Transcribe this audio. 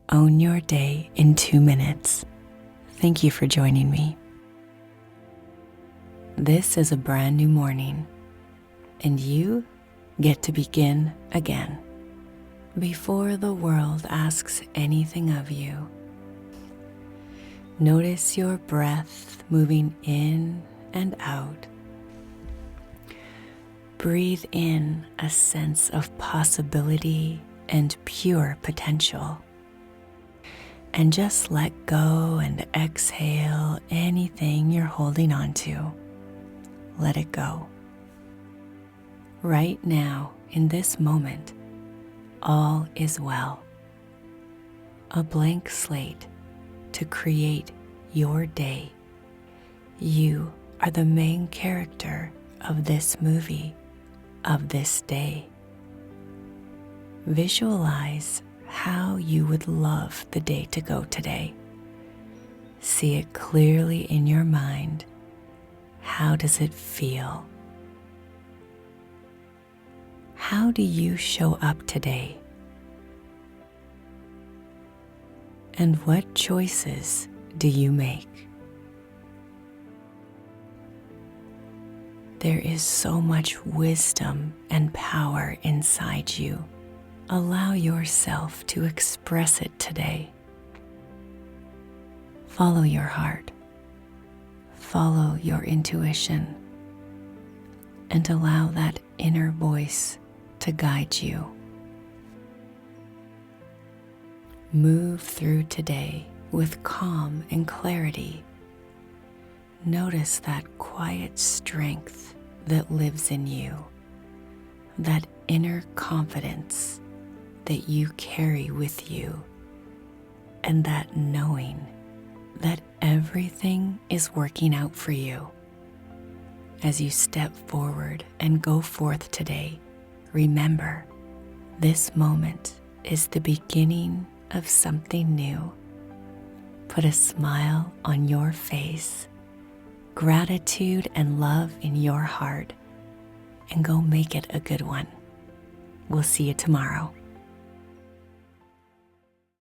Own your day in 2 minutes. Thank you for joining me. This is a brand new morning, and you get to begin again. Before the world asks anything of you, notice your breath moving in and out. Breathe in a sense of possibility and pure potential. And just let go and exhale anything you're holding on to. Let it go. Right now, in this moment, all is well. A blank slate to create your day. You are the main character of this movie, of this day. Visualize how you would love the day to go today. See it clearly in your mind. How does it feel? How do you show up today? And what choices do you make? There is so much wisdom and power inside you. Allow yourself to express it today. Follow your heart. Follow your intuition. And allow that inner voice to guide you. Move through today with calm and clarity. Notice that quiet strength that lives in you, that inner confidence that you carry with you, and that knowing that everything is working out for you. As you step forward and go forth today, remember, this moment is the beginning of something new. Put a smile on your face, gratitude and love in your heart, and go make it a good one. We'll see you tomorrow.